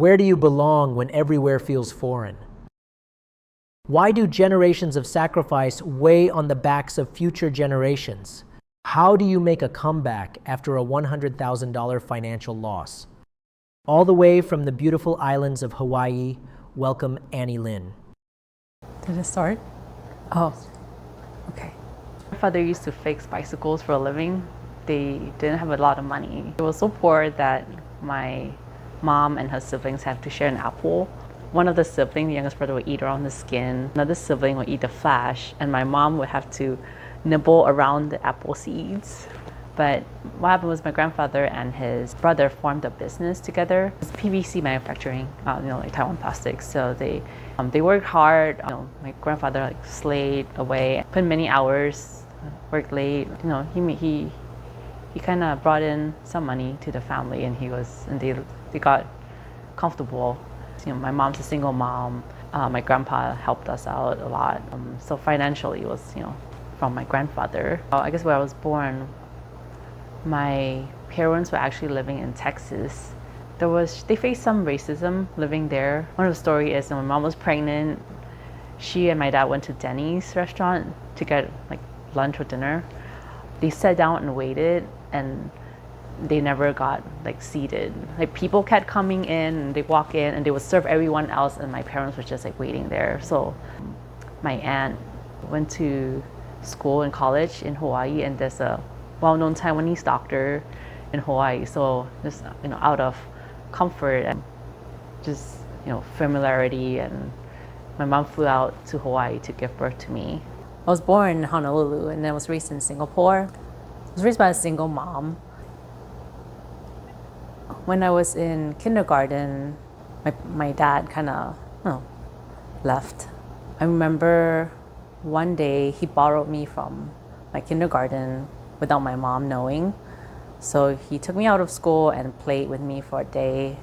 Where do you belong when everywhere feels foreign? Why do generations of sacrifice weigh on the backs of future generations? How do you make a comeback after a $100,000 financial loss? All the way from the beautiful islands of Hawaii, welcome Annie Lin. Did it start? Oh, okay. My father used to fix bicycles for a living. They didn't have a lot of money. They were so poor that my mom and her siblings have to share an apple. One of the siblings, the youngest brother, would eat around the skin. Another sibling would eat the flesh, and my mom would have to nibble around the apple seeds. But what happened was my grandfather and his brother formed a business together. It's PVC manufacturing, like Taiwan plastics. So they worked hard. My grandfather slaved away, put in many hours, worked late. He kind of brought in some money to the family, and they got comfortable. My mom's a single mom. My grandpa helped us out a lot. So financially, it was from my grandfather. I guess where I was born, my parents were actually living in Texas. They faced some racism living there. One of the stories is when my mom was pregnant, she and my dad went to Denny's restaurant to get lunch or dinner. They sat down and waited, and they never got seated. People kept coming in, and they walk in and they would serve everyone else, and my parents were just waiting there. So my aunt went to school and college in Hawaii, and there's a well-known Taiwanese doctor in Hawaii. So just out of comfort and just familiarity, and my mom flew out to Hawaii to give birth to me. I was born in Honolulu and then was raised in Singapore. I was raised by a single mom. When I was in kindergarten, my dad kind of left. I remember one day he borrowed me from my kindergarten without my mom knowing. So he took me out of school and played with me for a day,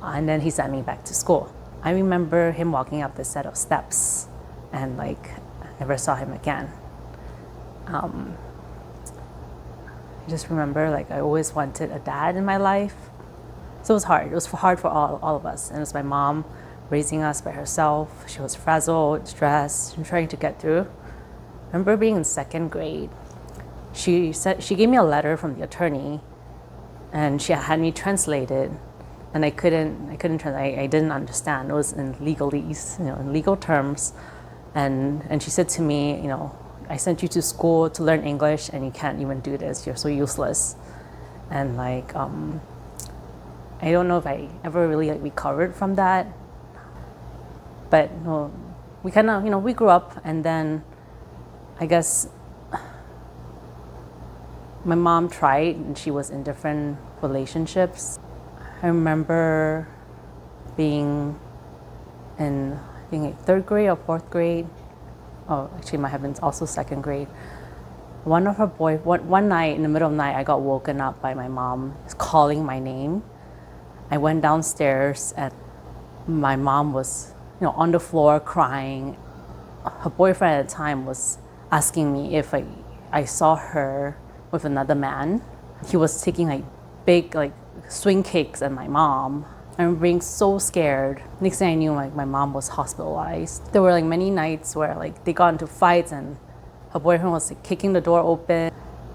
and then he sent me back to school. I remember him walking up the set of steps, and I never saw him again. I just remember I always wanted a dad in my life. So it was hard. It was hard for all of us. And it was my mom raising us by herself. She was frazzled, stressed, and trying to get through. I remember being in second grade. She gave me a letter from the attorney, and she had me translate it, and I couldn't translate. I didn't understand. It was in legalese, in legal terms, and she said to me, I sent you to school to learn English, and you can't even do this. You're so useless. And I don't know if I ever really recovered from that, but we kind of we grew up, and then I guess my mom tried, and she was in different relationships. I remember being in third grade or fourth grade. Oh, actually, it might have been also second grade. One night in the middle of the night, I got woken up by my mom calling my name. I went downstairs, and my mom was, on the floor crying. Her boyfriend at the time was asking me if I saw her with another man. He was taking big swing kicks at my mom. I remember being so scared. Next thing I knew, my mom was hospitalized. There were many nights where they got into fights, and her boyfriend was kicking the door open.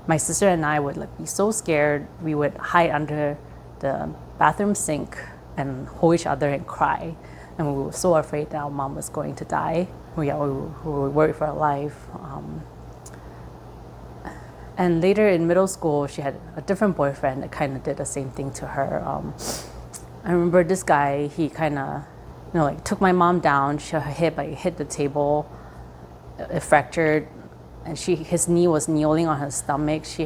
My sister and I would be so scared. We would hide under the bathroom sink and hold each other and cry. And we were so afraid that our mom was going to die. We were worried for her life. And later in middle school, she had a different boyfriend that kind of did the same thing to her. I remember this guy, he kind of, took my mom down. Her hip hit the table. It fractured, and his knee was kneeling on her stomach. He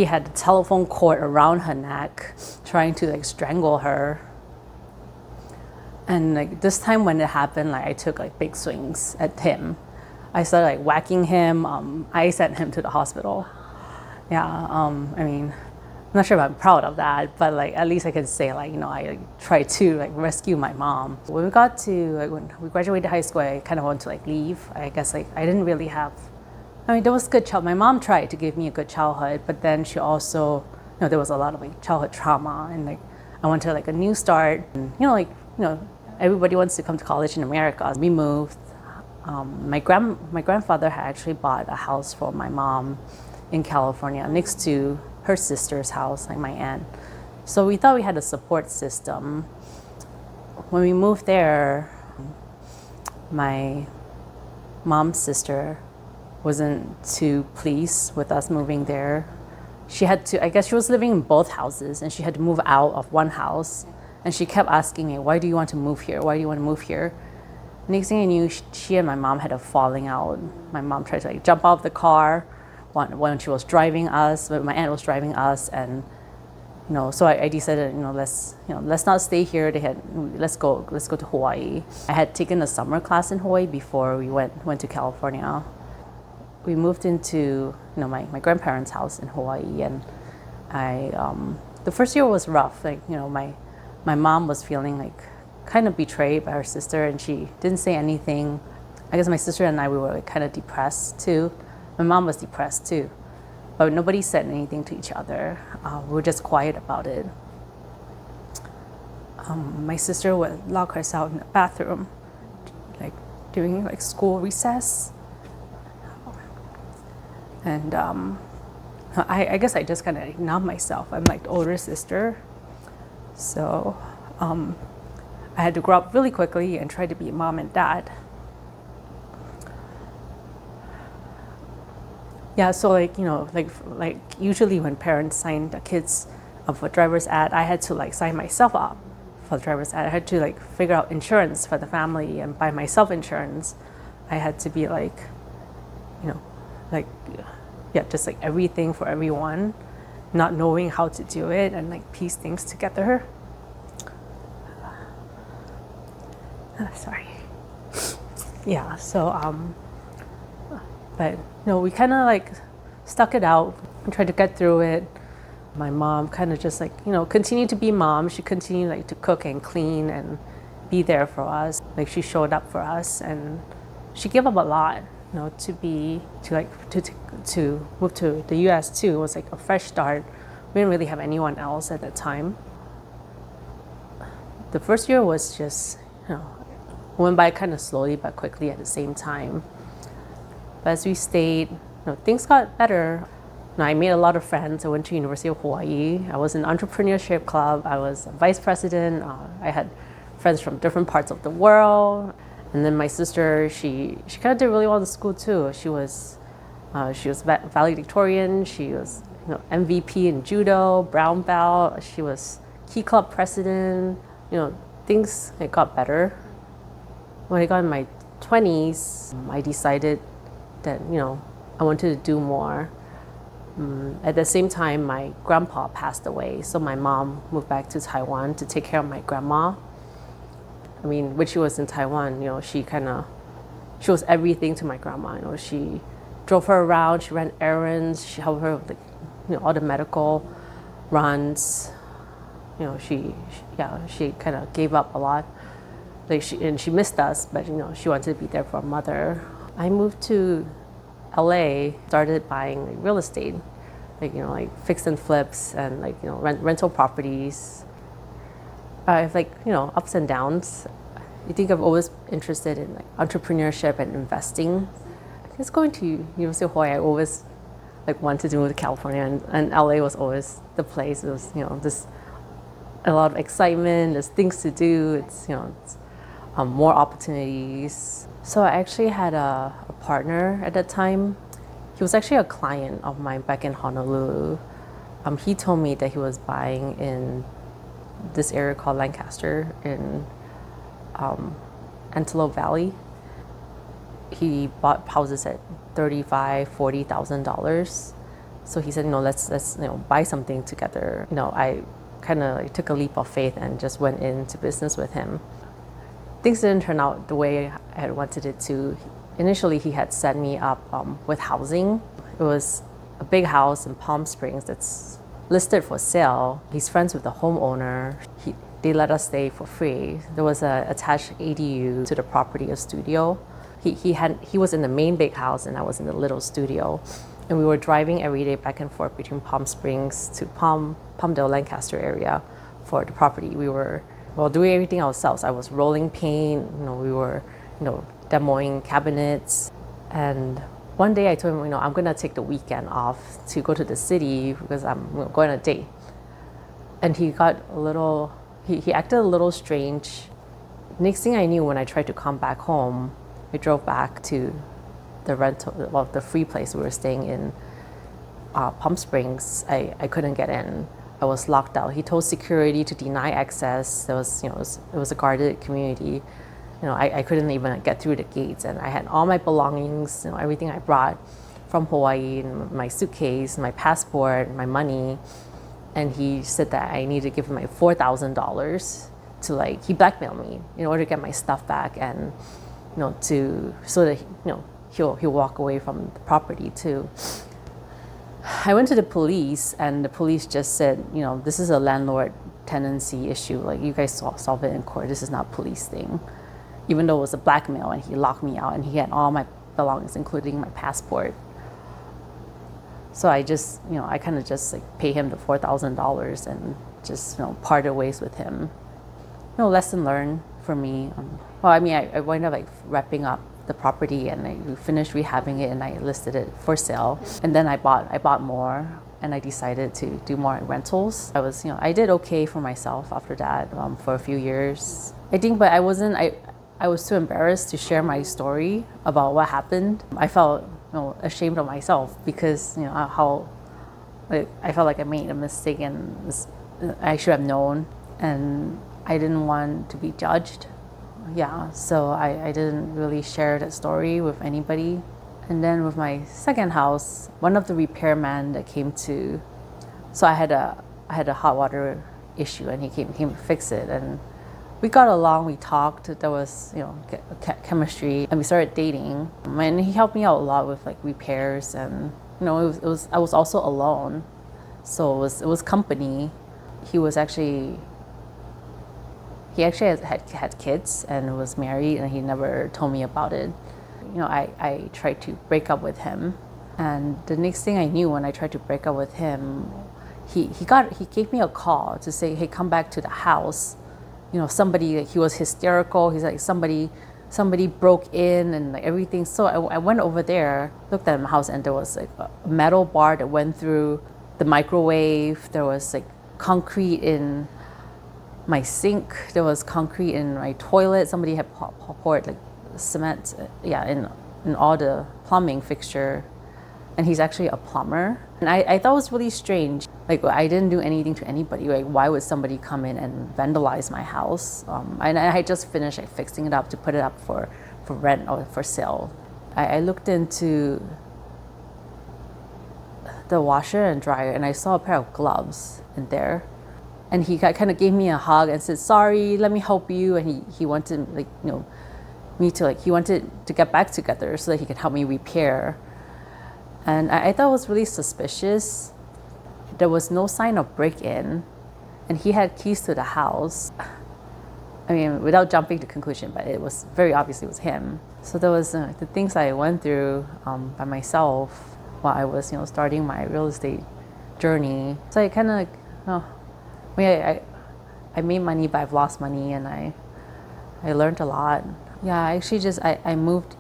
had the telephone cord around her neck, trying to strangle her. And this time when it happened, I took big swings at him. I started whacking him. I sent him to the hospital. Yeah, I'm not sure if I'm proud of that, but at least I can say I tried to rescue my mom. When we got to when we graduated high school, I kind of wanted to leave. I guess I didn't really have. There was good my mom tried to give me a good childhood, but then she also there was a lot of childhood trauma, and I wanted like a new start. And, everybody wants to come to college in America. We moved. My grandfather had actually bought a house for my mom in California next to her sister's house, like my aunt. So we thought we had a support system. When we moved there, my mom's sister wasn't too pleased with us moving there. She had to, I guess she was living in both houses and she had to move out of one house. And she kept asking me, why do you want to move here? Why do you want to move here? Next thing I knew, she and my mom had a falling out. My mom tried to like jump out of the car when she was driving us, when my aunt was driving us, and so I decided, let's not stay here. Let's go to Hawaii. I had taken a summer class in Hawaii before we went to California. We moved into my grandparents' house in Hawaii, and the first year was rough. My mom was feeling like kind of betrayed by her sister, and she didn't say anything. I guess my sister and I, we were like kind of depressed too. My mom was depressed too, but nobody said anything to each other. We were just quiet about it. My sister would lock us out in the bathroom, like during like school recess. And I guess I just kind of numb myself. I'm like the older sister, so I had to grow up really quickly and try to be mom and dad. Yeah, so like usually when parents sign the kids up for driver's ed, I had to like sign myself up for the driver's ed. I had to like figure out insurance for the family and buy myself insurance. I had to be just like everything for everyone, not knowing how to do it and like piece things together. Sorry. Yeah, so but we kind of like stuck it out and tried to get through it. My mom kind of just like continued to be mom. She continued like to cook and clean and be there for us. Like she showed up for us, and she gave up a lot to move to the US too. It was like a fresh start. We didn't really have anyone else at that time. The first year was just went by kind of slowly but quickly at the same time. But as we stayed, things got better. I made a lot of friends. I went to University of Hawaii. I was in entrepreneurship club. I was a vice president. I had friends from different parts of the world. And then my sister, she kind of did really well in school too. She was valedictorian. She was MVP in judo, brown belt. She was key club president. Things got better. When I got in my 20s, I decided that I wanted to do more. At the same time, my grandpa passed away, so my mom moved back to Taiwan to take care of my grandma. When she was in Taiwan, she was everything to my grandma. She drove her around, she ran errands, she helped her with all the medical runs. She kind of gave up a lot. She missed us, but she wanted to be there for her mother. I moved to LA, started buying real estate, fix and flips and rental properties. I have ups and downs. I think I've always interested in entrepreneurship and investing. Just going to University of Hawaii, I always wanted to move to California, and LA was always the place. It was there's a lot of excitement. There's things to do. It's more opportunities. So I actually had a partner at that time. He was actually a client of mine back in Honolulu. He told me that he was buying in this area called Lancaster in Antelope Valley. He bought houses at $35,000, $40,000. So he said, let's buy something together. I kind of took a leap of faith and just went into business with him. Things didn't turn out the way I had wanted it to. Initially, he had set me up with housing. It was a big house in Palm Springs that's listed for sale. He's friends with the homeowner. They let us stay for free. There was an attached ADU to the property, a studio. He was in the main big house and I was in the little studio. And we were driving every day back and forth between Palm Springs to Palmdale, Lancaster area for the property. We were doing everything ourselves. I was rolling paint, we were, demoing cabinets. And one day I told him, I'm gonna take the weekend off to go to the city because I'm going on a date. And he got he acted a little strange. Next thing I knew, when I tried to come back home, I drove back to the free place we were staying in, Palm Springs. I couldn't get in. I was locked out. He told security to deny access. It was a guarded community. I couldn't even get through the gates, and I had all my belongings, everything I brought from Hawaii, and my suitcase, my passport, my money. And he said that I need to give him $4,000 to he blackmailed me in order to get my stuff back, and so that he'll walk away from the property too. I went to the police, and the police just said, this is a landlord tenancy issue. You guys solve it in court. This is not a police thing. Even though it was a blackmail, and he locked me out, and he had all my belongings, including my passport. So I just, I kind of just pay him the $4,000 and just, parted ways with him. Lesson learned for me. I wound up wrapping up the property, and I finished rehabbing it, and I listed it for sale. And then I bought more, and I decided to do more rentals. I did okay for myself after that for a few years. I think, but I was too embarrassed to share my story about what happened. I felt ashamed of myself because how I felt like I made a mistake, and I should have known, and I didn't want to be judged. Yeah, so I didn't really share that story with anybody. And then with my second house, one of the repairmen that came to, so I had a hot water issue, and he came to fix it, and we got along, we talked, there was chemistry, and we started dating. And he helped me out a lot with repairs, and I was also alone, so it was company. He actually had kids and was married, and he never told me about it. I tried to break up with him, and the next thing I knew, when I tried to break up with him, he gave me a call to say, hey, come back to the house. Somebody, he was hysterical. He's like, somebody broke in and everything. So I went over there, looked at my house, and there was a metal bar that went through the microwave. There was concrete in my sink. There was concrete in my toilet. Somebody had poured cement, in all the plumbing fixture. And he's actually a plumber. And I thought it was really strange. I didn't do anything to anybody. Why would somebody come in and vandalize my house? And I just finished fixing it up to put it up for rent or for sale. I looked into the washer and dryer, and I saw a pair of gloves in there. And he kind of gave me a hug and said, sorry, let me help you. And he wanted he wanted to get back together so that he could help me repair. And I thought it was really suspicious. There was no sign of break-in, and he had keys to the house. Without jumping to conclusion, but it was very obviously it was him. So there was the things I went through by myself while I was starting my real estate journey. So I kind of I made money, but I've lost money, and I learned a lot. Yeah, I actually I moved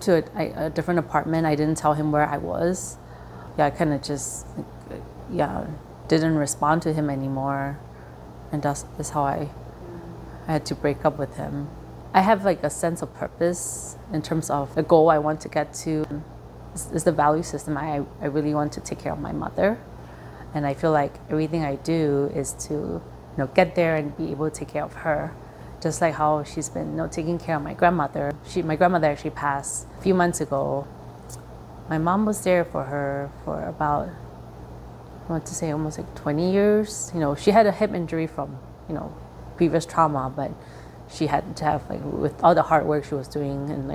to a different apartment. I didn't tell him where I was. I kind of just didn't respond to him anymore, and that's how I had to break up with him. I have a sense of purpose in terms of the goal I want to get to. Is the value system. I really want to take care of my mother, and I feel like everything I do is to get there and be able to take care of her. Just like how she's been taking care of my grandmother. My grandmother actually passed a few months ago. My mom was there for her for about, I want to say almost 20 years. She had a hip injury from, previous trauma, but she had to have with all the hard work she was doing and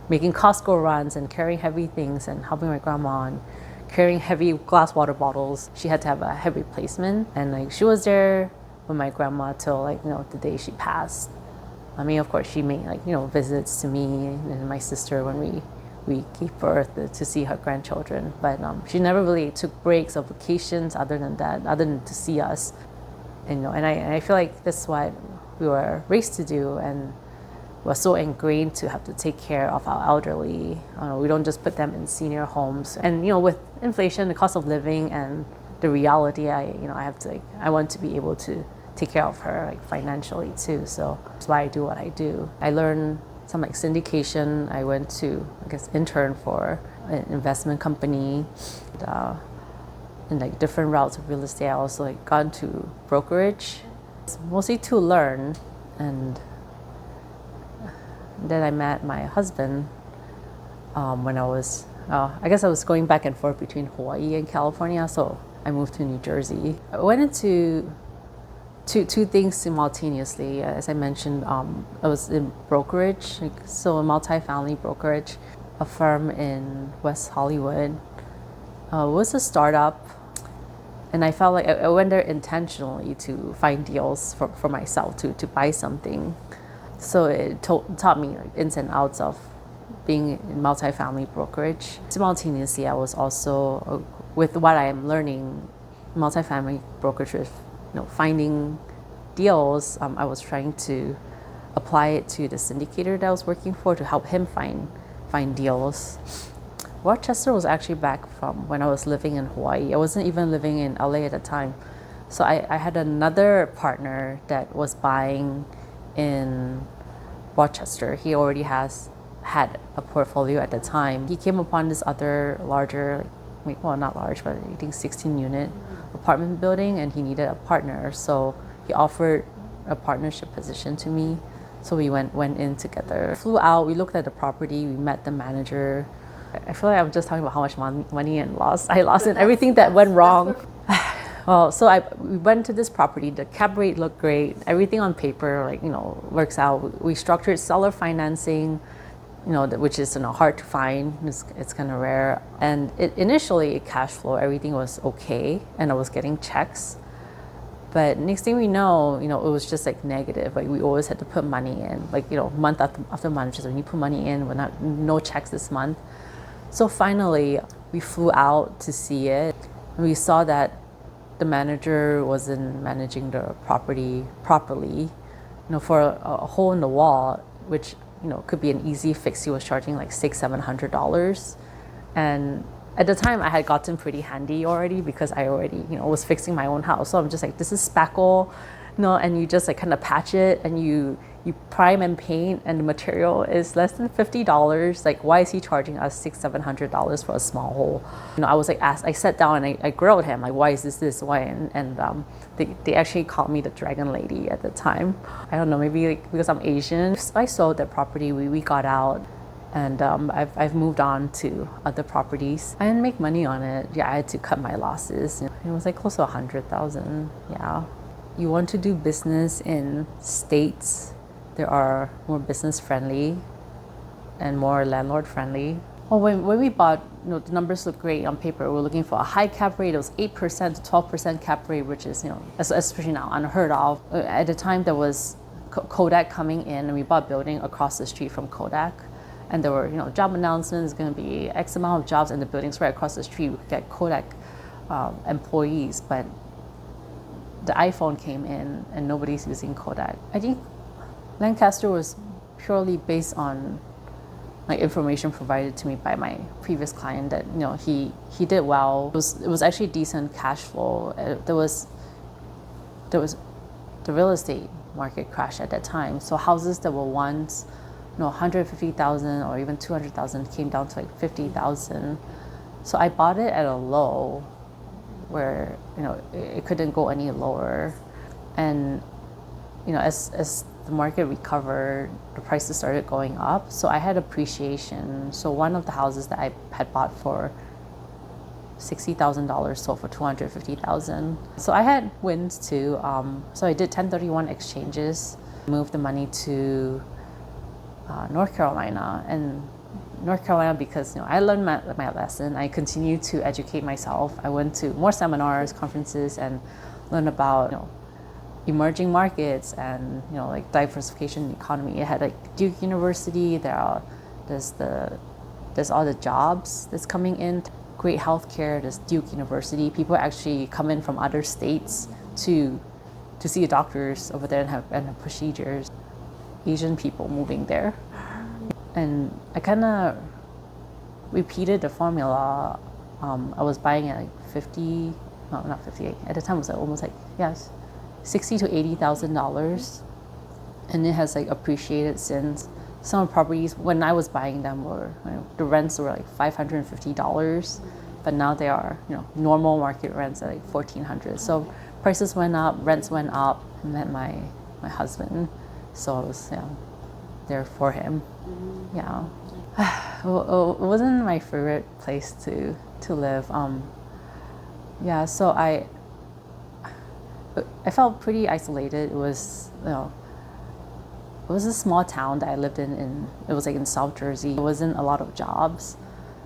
making Costco runs and carrying heavy things and helping my grandma and carrying heavy glass water bottles. She had to have a hip replacement, and she was there with my grandma till the day she passed. Of course she made visits to me and my sister when we gave birth to see her grandchildren, but she never really took breaks or vacations other than to see us. And I feel like that's what we were raised to do, and we're so ingrained to have to take care of our elderly. We don't just put them in senior homes. And with inflation, the cost of living, and the reality, I want to be able to take care of her financially too. So that's why I do what I do. I learned some syndication. I went to intern for an investment company, in different routes of real estate. I also got into brokerage, mostly to learn. And then I met my husband when I was going back and forth between Hawaii and California, so I moved to New Jersey. I went into two things simultaneously. As I mentioned, I was in brokerage, so a multifamily brokerage, a firm in West Hollywood. It was a startup, and I felt like I went there intentionally to find deals for myself, to buy something. So it taught me ins and outs of being in multifamily brokerage. Simultaneously, I was also, with what I am learning, multifamily brokerage, finding deals. I was trying to apply it to the syndicator that I was working for to help him find deals. Rochester was actually back from when I was living in Hawaii. I wasn't even living in LA at the time. So I had another partner that was buying in Rochester. He already had a portfolio at the time. He came upon this other larger, well, not large, but I think 16-unit apartment building, and he needed a partner. So he offered a partnership position to me. So we went in together. Flew out, we looked at the property, we met the manager. I feel like I'm just talking about how much money I lost and everything that went wrong. Well, so we went to this property. The cap rate looked great. Everything on paper, works out. We structured seller financing, which is hard to find. It's kind of rare. And initially, cash flow, everything was okay, and I was getting checks. But next thing we know, it was just negative. We always had to put money in, month after month. Just when you put money in, we're no checks this month. So finally, we flew out to see it, and we saw that the manager wasn't managing the property properly. For a hole in the wall, which could be an easy fix, he was charging $600-$700. And at the time, I had gotten pretty handy already because I already was fixing my own house. So I'm just this is spackle, and you just kind of patch it, and you prime and paint, and the material is less than $50. Why is he charging us $600-$700 for a small hole? I was I sat down and I grilled him, why is this why? And they actually called me the dragon lady at the time. I don't know, maybe because I'm Asian. I sold that property, we got out, and I've moved on to other properties. I didn't make money on it. I had to cut my losses. It was close to $100,000. Yeah. You want to do business in states that are more business friendly and more landlord friendly. Well, when we bought, the numbers look great on paper. We're looking for a high cap rate. It was 8% to 12% cap rate, which is, especially now, unheard of. At the time, there was Kodak coming in, and we bought a building across the street from Kodak. And there were, job announcements, going to be X amount of jobs in the buildings right across the street. We could get Kodak employees, but the iPhone came in and nobody's using Kodak. I think Lancaster was purely based on information provided to me by my previous client that he did well. It was actually decent cash flow. There was the real estate market crash at that time. So houses that were once $150,000 or even $200,000 came down to $50,000. So I bought it at a low where it couldn't go any lower, and as the market recovered, the prices started going up. So I had appreciation. So one of the houses that I had bought for $60,000 sold for $250,000. So I had wins too. So I did 1031 exchanges, moved the money to North Carolina, and North Carolina because I learned my lesson. I continued to educate myself. I went to more seminars, conferences, and learned about emerging markets and diversification in the economy. It had Duke University. There's all the jobs that's coming in. Great healthcare. There's Duke University. People actually come in from other states to to see doctors over there and have procedures. Asian people moving there. And I kind of repeated the formula. I was buying at like 50, no, not 58. At the time it was almost like, yes, $60,000 to $80,000. And it has like appreciated since. Some properties, when I was buying them, were, the rents were like $550, but now they are, normal market rents at like $1,400. So prices went up, rents went up. I met my husband, so I was there for him. Yeah, it wasn't my favorite place to live. So I felt pretty isolated. It was It was a small town that I lived in. It was like in South Jersey. There wasn't a lot of jobs.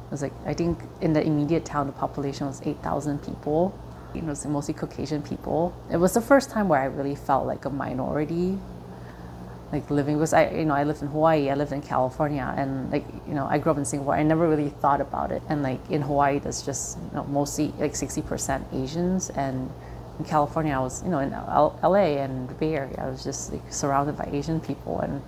It was like, I think in the immediate town, the population was 8,000 people. It was mostly Caucasian people. It was the first time where I really felt like a minority, like living, because I lived in Hawaii, I lived in California, and I grew up in Singapore. I never really thought about it. And like in Hawaii, there's just mostly like 60% Asians, and in California, I was, in LA and the Bay Area, I was just like surrounded by Asian people. And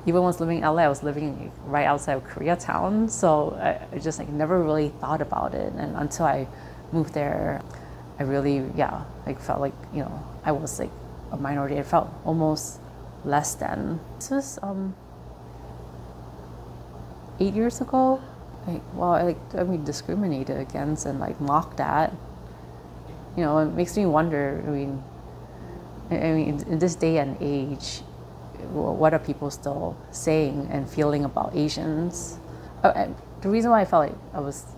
even when I was living in LA, I was living right outside of Koreatown. So I just like never really thought about it. And until I moved there, I really, felt like, I was like a minority. I felt almost less than. This was 8 years ago. I mean, discriminated against and like mocked at. It makes me wonder, I mean, in this day and age, what are people still saying and feeling about Asians? The reason why I felt like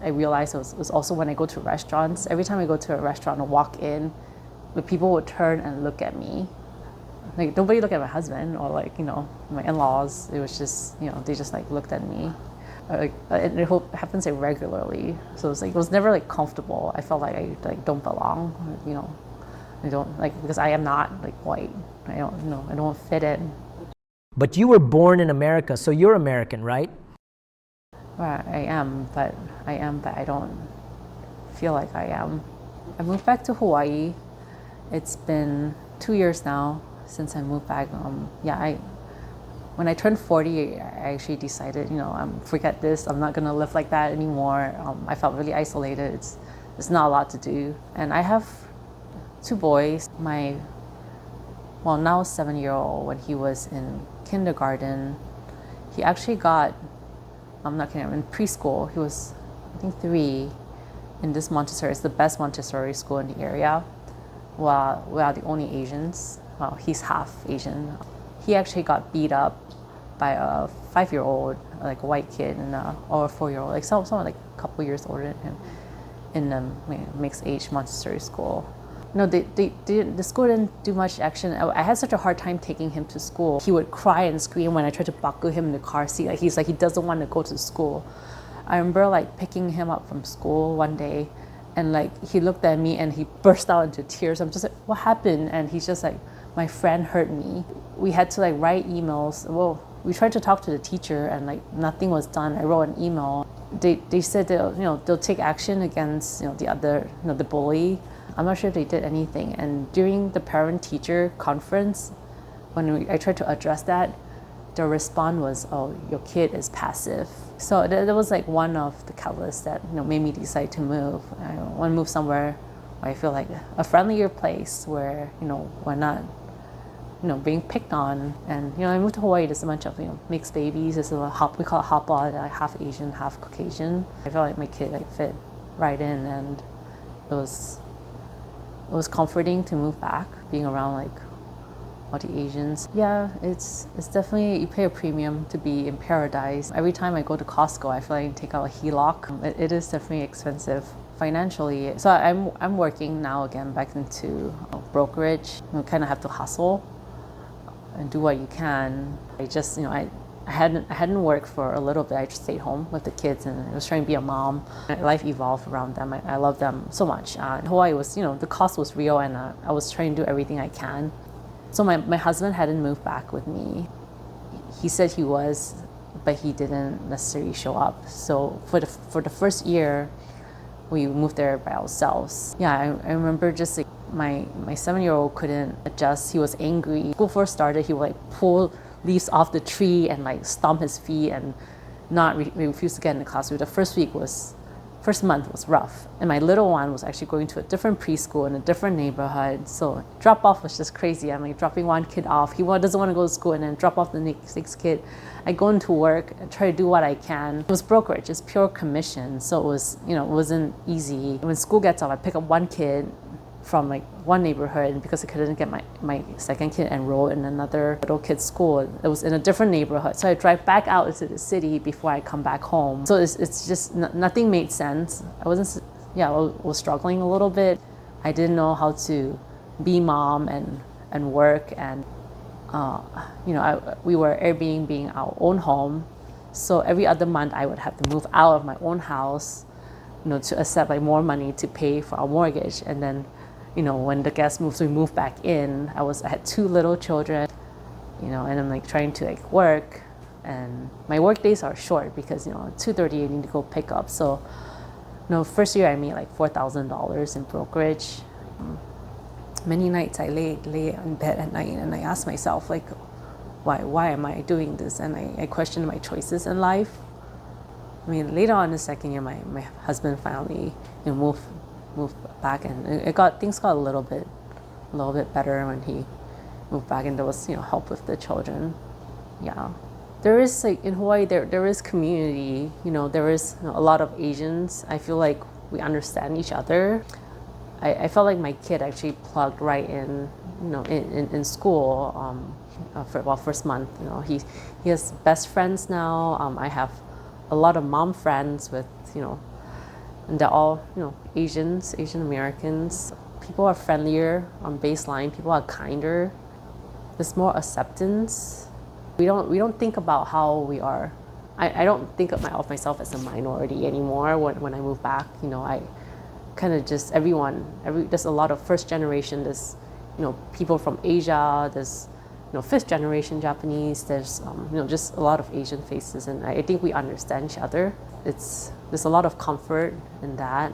I realized it was also when I go to restaurants. Every time I go to a restaurant and walk in, the people would turn and look at me. Like, nobody looked at my husband or like, my in-laws. It was just, they just like looked at me. And it happens like regularly, so it was never like comfortable. I felt like I like don't belong, I don't like, because I am not like white. I don't fit in. But you were born in America, so you're American, right? I am, but I don't feel like I am. I moved back to Hawaii. It's been 2 years now since I moved back. When I turned 40, I actually decided, forget this. I'm not gonna live like that anymore. I felt really isolated. It's not a lot to do. And I have 2 boys. My, now 7-year-old, when he was in kindergarten, he actually got, I'm not kidding, in preschool, he was, I think 3, in this Montessori. It's the best Montessori school in the area. Well, we are the only Asians. Well, he's half Asian. He actually got beat up by a 5-year-old, like a white kid, or a 4-year-old, like someone like a couple years older than him, in a mixed age Montessori school. The school didn't do much action. I had such a hard time taking him to school. He would cry and scream when I tried to buckle him in the car seat. Like he doesn't want to go to school. I remember like picking him up from school one day, and like he looked at me and he burst out into tears. I'm just like, what happened? And he's just like, my friend hurt me. We had to like write emails. Well, we tried to talk to the teacher and like nothing was done. I wrote an email. They said they'll take action against the other the bully. I'm not sure if they did anything. And during the parent-teacher conference, when I tried to address that, the response was, "Oh, your kid is passive." So that was like one of the catalysts that made me decide to move. I want to move somewhere where I feel like a friendlier place where we're not being picked on. And I moved to Hawaii. There's a bunch of mixed babies. There's we call it hapa, like half Asian, half Caucasian. I felt like my kid fit right in, and it was comforting to move back, being around like all the Asians. Yeah, it's definitely, you pay a premium to be in paradise. Every time I go to Costco, I feel like I can take out a HELOC. It is definitely expensive financially. So I'm working now again back into brokerage. You kind of have to hustle and do what you can. I just I hadn't worked for a little bit. I just stayed home with the kids and I was trying to be a mom. Life evolved around them. I love them so much. Hawaii was, the cost was real, and I was trying to do everything I can. So my husband hadn't moved back with me. He said he was, but he didn't necessarily show up. So for the first year, we moved there by ourselves. Yeah, I remember just like My 7-year-old couldn't adjust. He was angry. School first started, he would like pull leaves off the tree and like stomp his feet and not refuse to get in the classroom. The first month was rough. And my little one was actually going to a different preschool in a different neighborhood. So drop off was just crazy. I'm like dropping one kid off. He doesn't want to go to school and then drop off the next kid. I go into work and try to do what I can. It was brokerage, it's pure commission. So it was, it wasn't easy. When school gets off, I pick up one kid from like one neighborhood, and because I couldn't get my second kid enrolled in another little kid's school, it was in a different neighborhood. So I drive back out into the city before I come back home. So it's just nothing made sense. I was struggling a little bit. I didn't know how to be mom and work, and we were Airbnb our own home. So every other month I would have to move out of my own house, to accept like more money to pay for our mortgage. And then when the guests moved, so we moved back in. I had 2 little children, and I'm like trying to like work, and my work days are short because at 2:30 I need to go pick up. So, first year I made like $4,000 in brokerage. Many nights I lay in bed at night and I ask myself like, why am I doing this? And I question my choices in life. I mean, later on in the second year, my husband finally moved back, and things got a little bit better when he moved back, and there was help with the children. Yeah, there is like in Hawaii there is community. There is a lot of Asians. I feel like we understand each other. I felt like my kid actually plugged right in, in school. First month, he has best friends now. I have a lot of mom friends with, and they're all, Asian Americans. People are friendlier on baseline. People are kinder. There's more acceptance. We don't think about how we are. I don't think of myself as a minority anymore. When I move back, I kind of just there's a lot of first generation. There's, people from Asia. There's, 5th generation Japanese. There's, just a lot of Asian faces, and I think we understand each other. There's a lot of comfort in that.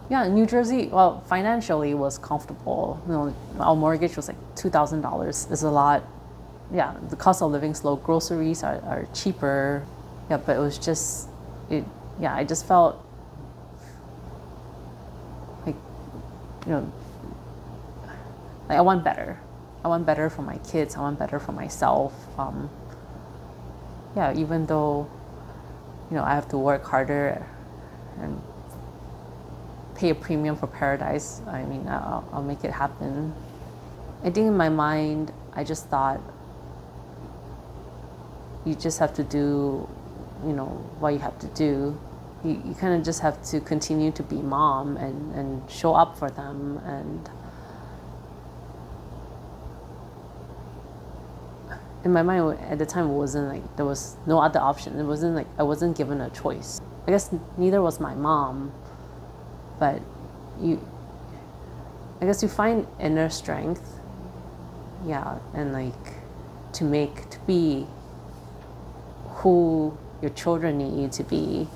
Yeah, New Jersey, well, financially was comfortable. Our mortgage was like $2,000. It's a lot. Yeah, the cost of living is low. Groceries are cheaper. Yeah, but it was just, I just felt like, like I want better. I want better for my kids. I want better for myself. Even though, I have to work harder and pay a premium for paradise, I mean, I'll make it happen. I think in my mind, I just thought, you just have to do, what you have to do. You kind of just have to continue to be mom and show up for them. And in my mind at the time, it wasn't like there was no other option. It wasn't like I wasn't given a choice. I guess neither was my mom, but I guess you find inner strength, and like to be who your children need you to be.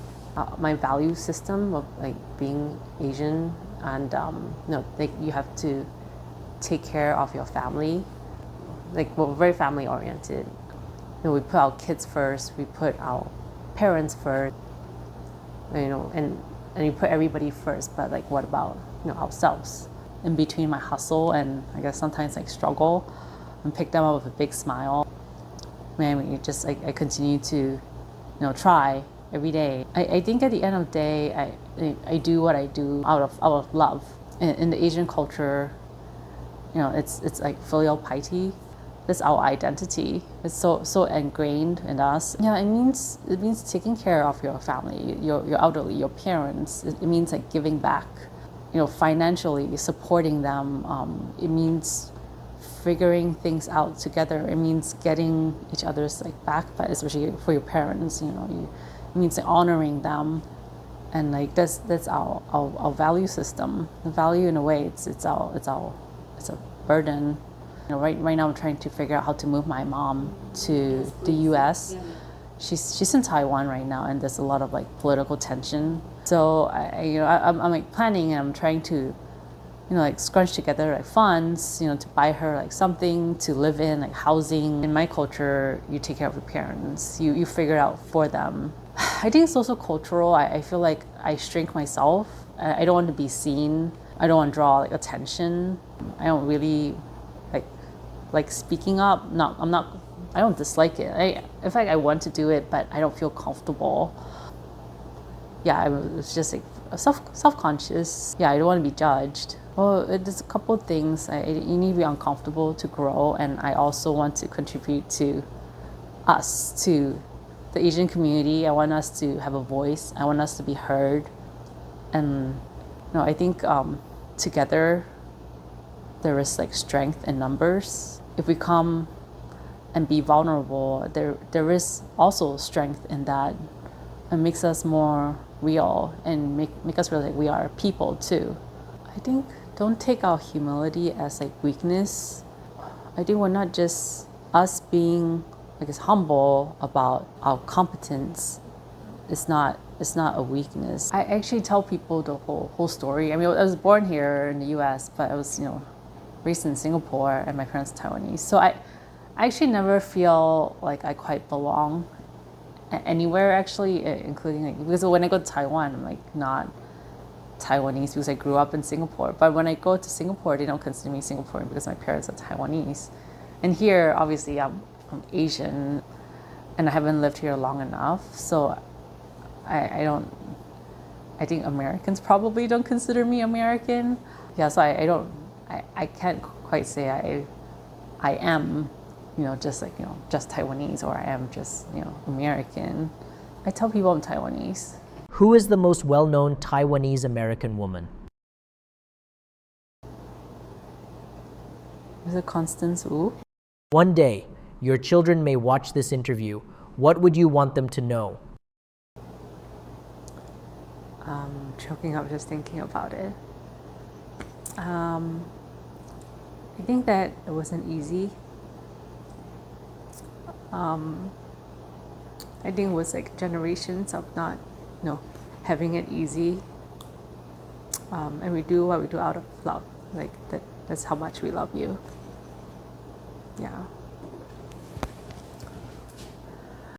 My value system of like being Asian, and you have to take care of your family. Like, we're very family oriented. We put our kids first. We put our parents first. And you put everybody first. But like, what about ourselves? In between my hustle and I guess sometimes like struggle, and pick them up with a big smile. I continue to try every day. I think at the end of the day, I do what I do out of love. In the Asian culture, it's like filial piety. It's our identity. It's so ingrained in us. Yeah, it means taking care of your family, your elderly, your parents. It means like giving back, financially supporting them. It means figuring things out together. It means getting each other's like back, but especially for your parents. It means like honoring them, and like that's our value system. The value, in a way, it's a burden. Right now I'm trying to figure out how to move my mom to the U.S. She's in Taiwan right now, and there's a lot of like political tension. So I'm like planning, and I'm trying to like scrunch together like funds, to buy her like something to live in, like housing. In my culture, you take care of your parents. You figure it out for them. I think it's also cultural. I feel like I shrink myself. I don't want to be seen. I don't want to draw like attention. I don't really like speaking up. I don't dislike it. In fact, I want to do it, but I don't feel comfortable. Yeah, I was just like self-conscious. Yeah, I don't want to be judged. Well, there's a couple of things. You need to be uncomfortable to grow, and I also want to contribute to us, to the Asian community. I want us to have a voice. I want us to be heard. And I think together there is like strength in numbers. If we come and be vulnerable, there is also strength in that. It makes us more real and make us feel like we are people too. I think don't take our humility as like weakness. I think we're not just us being humble about our competence. It's not a weakness. I actually tell people the whole story. I mean, I was born here in the U.S., but I was raised in Singapore, and my parents are Taiwanese. So I actually never feel like I quite belong anywhere, actually, including because when I go to Taiwan, I'm not Taiwanese because I grew up in Singapore. But when I go to Singapore, they don't consider me Singaporean because my parents are Taiwanese. And here, obviously, I'm Asian, and I haven't lived here long enough. So I think Americans probably don't consider me American. Yeah, so I can't quite say I am, just Taiwanese, or I am just, American. I tell people I'm Taiwanese. Who is the most well-known Taiwanese-American woman? Is it Constance Wu? One day, your children may watch this interview. What would you want them to know? Choking up just thinking about it. I think that it wasn't easy. I think it was like generations of not, having it easy. And we do what we do out of love. That's how much we love you. Yeah.